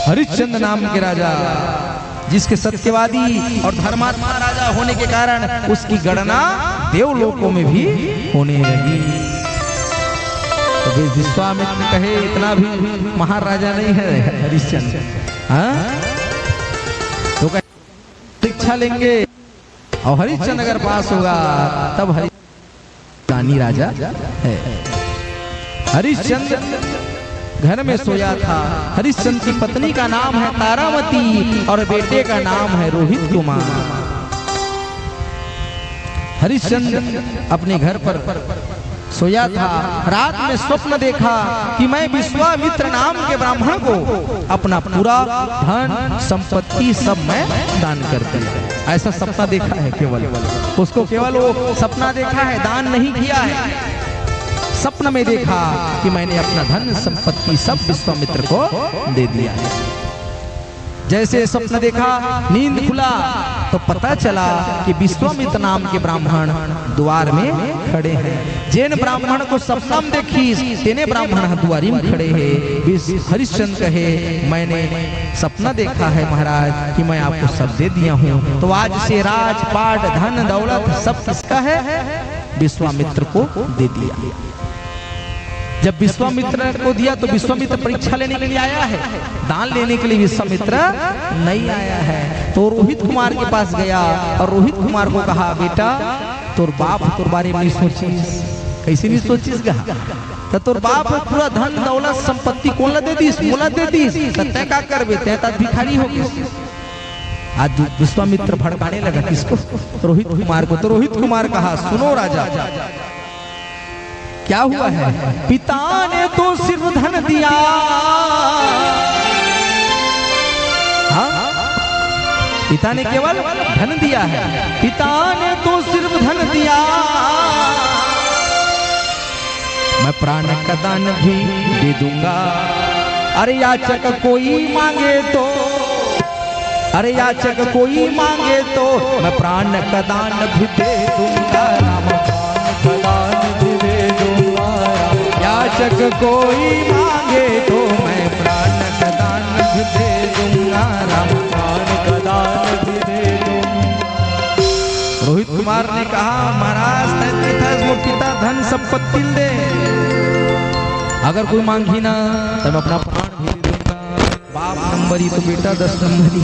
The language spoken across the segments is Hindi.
हरिश्चंद्र नाम के राजा, जिसके सत्यवादी और धर्मात्मा राजा होने के कारण उसकी गणना देवलोकों में भी होने लगी। तो विश्वामित्र कहे इतना भी महाराजा नहीं है हरिश्चंद्र, हाँ? तो कहे शिक्षा लेंगे और हरिश्चंद्र अगर पास होगा तब हरिश्चंद्र राजा है। हरिश्चंद्र घर में सोया था। हरिश्चंद्र की पत्नी का नाम है तारामती और बेटे का नाम है रोहित कुमार। हरिश्चंद्र अपने घर पर सोया था। रात में स्वप्न देखा कि मैं विश्वामित्र नाम के ब्राह्मण को अपना पूरा धन संपत्ति सब मैं दान कर दूं। ऐसा सपना देखा है केवल उसको, केवल वो सपना देखा है, दान नहीं किया है। सपन में देखा कि मैंने अपना धन संपत्ति सब विश्वामित्र को दे दिया है। जैसे स्वप्न देखा, नींद खुला तो पता चला कि विश्वामित्र नाम के ब्राह्मण द्वार में खड़े हैं। जैन ब्राह्मण को सपना में देखी, तेने ब्राह्मण द्वारी में खड़े हैं। हरिश्चंद्र कहे मैंने सपना देखा है महाराज कि मैं आपको सब दे दिया हूँ, तो आज से राजपाट धन दौलत सब किसका है? विश्वामित्र को दे दिया। जब विश्वामित्र को दिया तो विश्वामित्र परीक्षा लेने के लिए आया है, दान लेने के लिए विश्वामित्र नहीं आया है। तो रोहित कुमार के पास गया और रोहित कुमार को कहा बेटा तोर बाप तोर बारे में सोचिस, कैसे नहीं सोचिस कहा तो तोर बाप पूरा धन दौलत संपत्ति कौन ला दे दीस, मोला दे दीस, तय का करबे, तय तक भिखारी हो गई। आज विश्वामित्र भड़काने लगा किसको? रोहित कुमार को। तो रोहित कुमार कहा सुनो राजा, क्या हुआ है? पिता ने तो सिर्फ धन दिया, हाँ? पिता ने केवल धन दिया है। पिता ने तो सिर्फ धन दिया, मैं प्राण का दान भी दे दूंगा। अरे याचक कोई मांगे तो, अरे याचक कोई मांगे तो मैं प्राण का दान भी दे दूंगा। राम प्राण का दान भी दे दूंगा। याचक कोई मांगे तो मैं प्राण का दान भी दे दूंगा। राम प्राण का दान भी दे दूंगा। रोहित कुमार ने कहा महाराज वो पिता धन संपत्ति दे, अगर कोई मांगी ना तब अपना प्राण भी दे दूंगा। बाप नंबरी तो बेटा 10 नंबरी।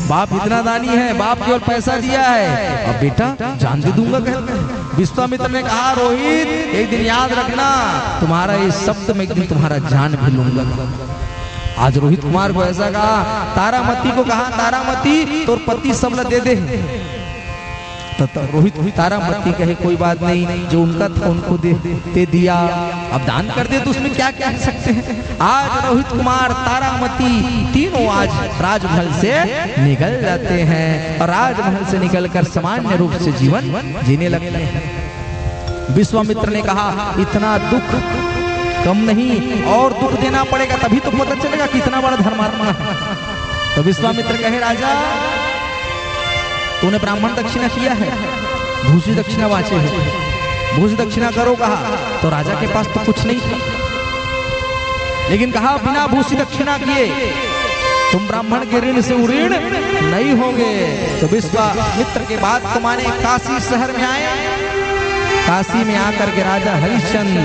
बाप इतना दानी है, बाप केवल पैसा दिया है और बेटा जान दे दूंगा कहते हैं। विश्वामित्र ने कहा रोहित एक दिन याद रखना, तुम्हारा इस शब्द में एक दिन तुम्हारा जान भी लूंगा। आज रोहित कुमार को ऐसा कहा। तारामती को कहा तारामती तोर पति सबला दे दे। तो रोहित तारामती कहे कोई बात नहीं, जो उनका था उनको दे दिया, अब दान कर दे तो उसमें क्या कह सकते हैं। आज रोहित कुमार तारामती तीनों आज राजमहल से निकल जाते हैं और राजमहल से निकलकर सामान्य रूप से जीवन जीने लगते हैं। विश्वामित्र ने कहा इतना दुख कम नहीं और दुख देना पड़ेगा, तभी तो पता चलेगा कितना बड़ा धर्मात्मा है। तो विश्वामित्र कहे राजा तूने ब्राह्मण दक्षिणा किया है, भूसी दक्षिणा वांचे है, भूसी दक्षिणा करो कहा। तो राजा के पास तो कुछ नहीं था, लेकिन कहा बिना भूसी दक्षिणा किए तुम ब्राह्मण के ऋण से उऋण नहीं होगे। तो विश्वामित्र के बाद तुम्हारे काशी शहर में आए। काशी में आकर के राजा हरिश्चंद्र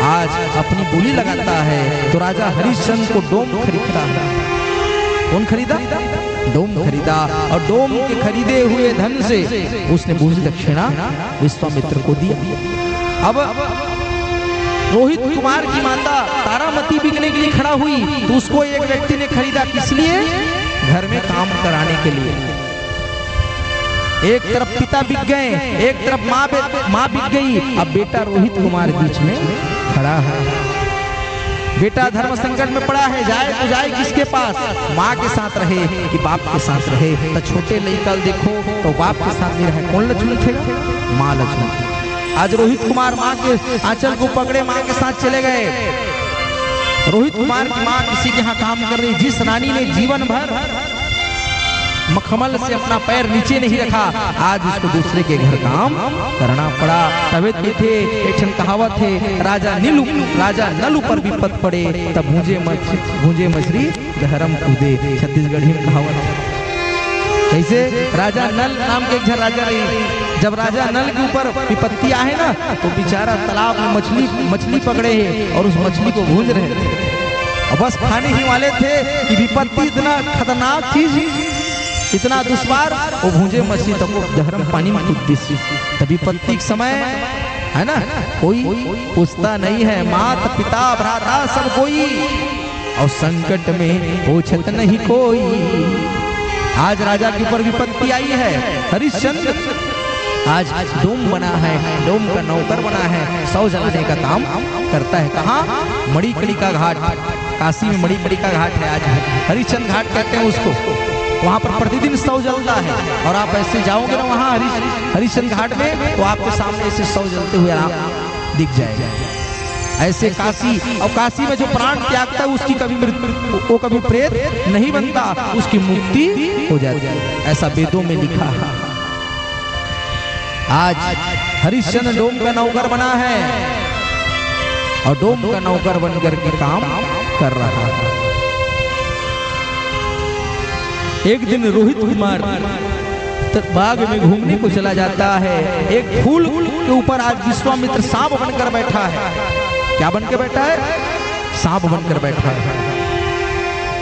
आज अपनी बोली लगाता है। तो राजा हरिश्चंद्र को डोम खरीदता है। कौन खरीदा? डोम खरीदा और डोम के खरीदे हुए धन से उसने भूसी दक्षिणा विश्वामित्र को दिया। अब रोहित कुमार की माता तारामती बिकने के लिए खड़ा हुई तो उसको एक व्यक्ति ने खरीदा, किस लिए? घर में काम कराने के लिए। एक तरफ पिता बिक गए, एक तरफ माँ बिक गई। अब बेटा रोहित कुमार बीच में खड़ा है। बेटा धर्म संकट में पड़ा है, जाए तो जाए किसके पास? माँ के साथ रहे कि बाप के साथ रहे? तो छोटे लड़का देखो तो बाप के साथ नहीं रहे, कौन लक्ष्मण थे? माँ लक्ष्मण। आज रोहित कुमार माँ के आंचल को पकड़े माँ के साथ चले गए। रोहित कुमार की माँ किसी के यहाँ काम कर रही, जिस रानी ने जीवन भर मखमल से अपना पैर नीचे नहीं रखा, आज उसको दूसरे के घर काम करना पड़ा। तबीयत भी थे, एक कहावत है, राजा नल पर विपत पड़े तब भूंजे मछली धर्म कूदे। छत्तीसगढ़ी में कहावत है। कैसे? राजा नल नाम के एक राजा रही, जब राजा नल के ऊपर विपत्ति आए ना तो बेचारा तालाब में मछली पकड़े है और उस मछली को भूंज रहे थे और बस खाने ही वाले थे कि विपत्ति इतना खतरनाक चीज, इतना दुश्वार, वो भूंजे मछली तक जहरम पानी में कूद दी। तभी विपत्ति के समय है ना कोई पूछता नहीं है, माता पिता भ्राता सब कोई, और संकट में पूछत नहीं कोई। आज राजा के ऊपर विपत्ति आई है, हरिश्चंद्र आज डोम बना है, डोम का नौकर बना है, सौ जलाने का काम करता है। कहाँ? मणिकड़ी का घाट, काशी में मणिकड़ी का घाट है, आज हरिश्चंद्र घाट कहते हैं उसको। वहाँ पर प्रतिदिन सौ जलता है और आप ऐसे जाओगे ना वहाँ हरिश्चंद्र घाट में तो आपके सामने ऐसे सौ जलते हुए आप दिख जाएगा। ऐसे काशी, और काशी में जो प्राण त्यागता है उसकी कभी मृत्यु, वो कभी प्रेत नहीं बनता, उसकी मुक्ति हो जाती है, ऐसा वेदों में लिखा है। आज हरिश्चंद्र डोम का नौकर बना है और डोम का नौकर बनकर के काम कर रहा है। एक दिन रोहित कुमार बाग में घूमने को चला जाता है। एक फूल के ऊपर आज विश्वामित्र सांप बनकर बैठा है। क्या बन के बैठा है? सांप बनकर बैठा है।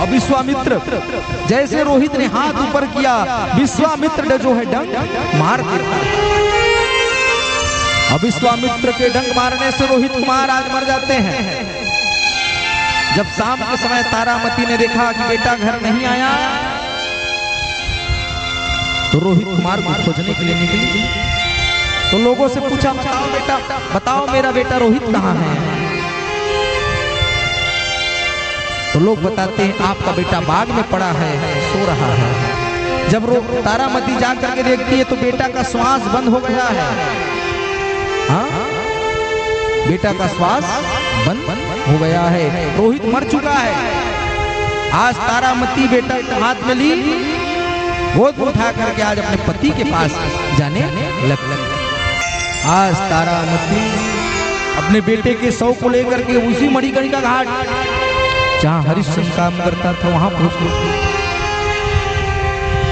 अब विश्वामित्र जैसे रोहित ने हाथ ऊपर किया, विश्वामित्र ने जो है डंक मार दिया। अब विश्वामित्र के डंक मारने से रोहित कुमार आज मर जाते हैं। जब शाम के समय तारामती ने देखा कि बेटा घर नहीं आया तो रोहित कुमार को खोजने के लिए निकली। तो लोगों से पूछा, बताओ मेरा बेटा रोहित कहाँ है? तो लोग बताते हैं आपका बेटा बाग में पड़ा है, सो रहा है। जब तारामती जा करके देखती है तो बेटा का श्वास बंद हो गया है। हाँ, बेटा का श्वास बंद हो गया है, रोहित मर चुका है। आज तारामती बेटा को हाथ में ली, गोद उठा करके आज अपने पति के पास जाने लग। आज तारामती अपने बेटे के शव को लेकर के उसी मणिकड़ी का घाट जहाँ हरिश्चंद्र काम करता था वहां पहुंच गई।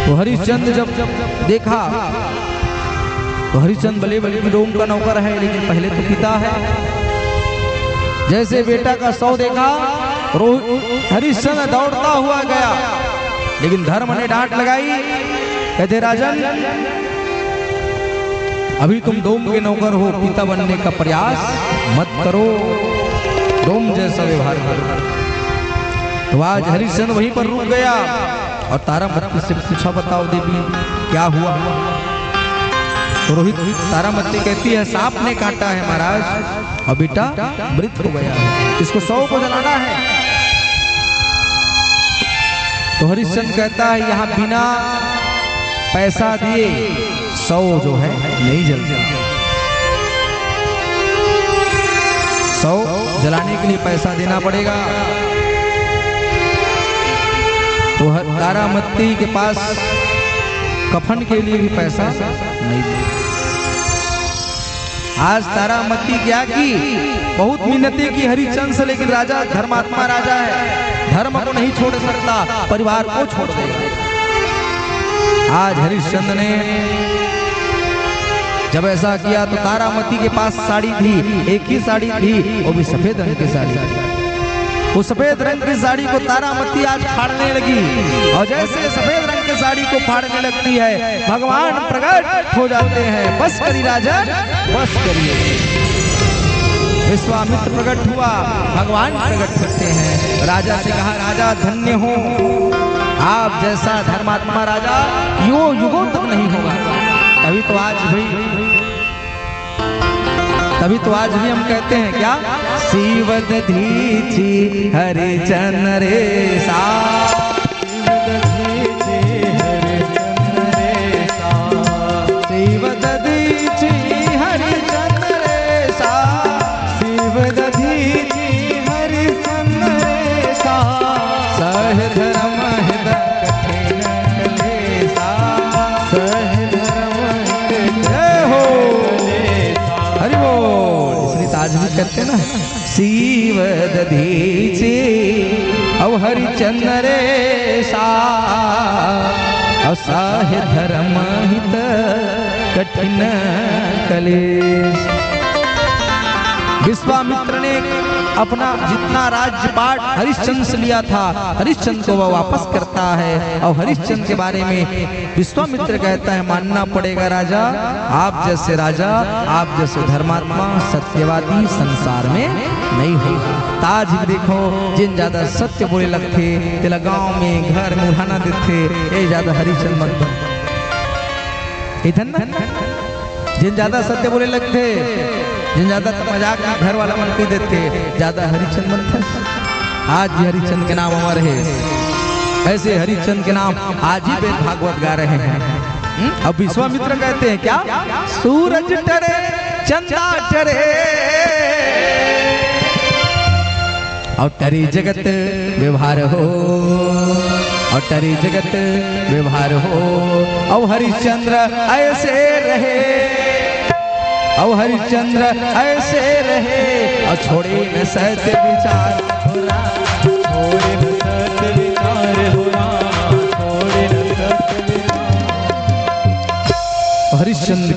तो हरिश्चंद्र जब देखा तो हरिश्चंद्र भले भले डोम का नौकर है लेकिन पहले तो पिता है। जैसे बेटा का शव देखा हरिश्चंद्र दौड़ता हुआ गया, लेकिन धर्म ने डांट लगाई, कहते राजन अभी तुम डोम के नौकर हो, पिता बनने का प्रयास मत करो, डोम जैसा व्यवहार करो। तो आज हरिश्चंद्र वहीं पर रुक गया और तारामती से पूछा, बताओ देवी क्या हुआ? तो रोहित तारामती कहती है सांप ने काटा है महाराज और बेटा मृत हो गया है, इसको शव को जलाना है। तो हरिश्चंद्र कहता है यहाँ बिना पैसा दिए शव जो है नहीं जलता, शव जलाने के लिए पैसा देना पड़ेगा। तो तारामती के पास कफन के लिए भी पैसा नहीं था। आज तारामती क्या की, बहुत मिन्नतें की हरिश्चंद्र से, लेकिन राजा धर्मात्मा राजा है, धर्म को नहीं छोड़ सकता, परिवार को छोड़ देगा। आज हरिश्चंद्र ने जब ऐसा किया तो तारामती के पास साड़ी थी, एक ही साड़ी थी, वो भी सफेद रंग की साड़ी थी। उस सफेद रंग की साड़ी को तारामती आज फाड़ने लगी और जैसे सफेद रंग की साड़ी को फाड़ने लगती है भगवान प्रकट हो जाते हैं। बस करी राजा, बस करिए। विश्वामित्र प्रकट हुआ, भगवान प्रकट करते हैं। राजा से कहा, राजा धन्य हो, आप जैसा धर्मात्मा राजा युगों तक नहीं होगा। तभी तो आज भी हम कहते हैं क्या, शिव दधीचि हरिचंद्र रे सा, शिव दधीचि हरिचंद्र रे सा, शिव दधीचि हरिचंद्र रे सा, सह धर्म हृदय कठिन कहते हैं ना, शिव दधीचे अब हरिचंद्र रे सा असह्य धर्म हित कठिन कलेश। विश्वामित्र ने अपना जितना राज्यपाट हरिश्चंद्र से लिया था, हरिश्चंद्र को वह वापस करता है। और हरिश्चंद्र के बारे में विश्वामित्र कहता है, मानना पड़ेगा राजा, आप जैसे राजा, आप जैसे धर्मात्मा, सत्यवादी संसार में नहीं हो। ताज देखो, जिन ज्यादा सत्य बोले लगते तेला गांव में घर में उठाना देते, ये ज्यादा हरिश्चंद्र मत बन। इधर ना जिन ज्यादा सत्य बोले लगते, जिन ज्यादा मजाक में घर वाला मन कह देते, ज्यादा हरिचंद मन था। आज भी हरिचंद के नाम अमर है। ऐसे हरिचंद के नाम आज ही वेद भागवत गा रहे हैं। अब विश्वामित्र कहते हैं क्या, सूरज टरे चंदा टरे और टरी जगत व्यवहार हो, और टरी जगत व्यवहार हो। और हरिश्चंद्र ऐसे रहे, और हरिश्चंद्र ऐसे रहे, और छोड़े न सत्य विचार होना, छोड़े न सत्य विचार होना, छोड़े न सत्य विचार। हरिश्चंद्र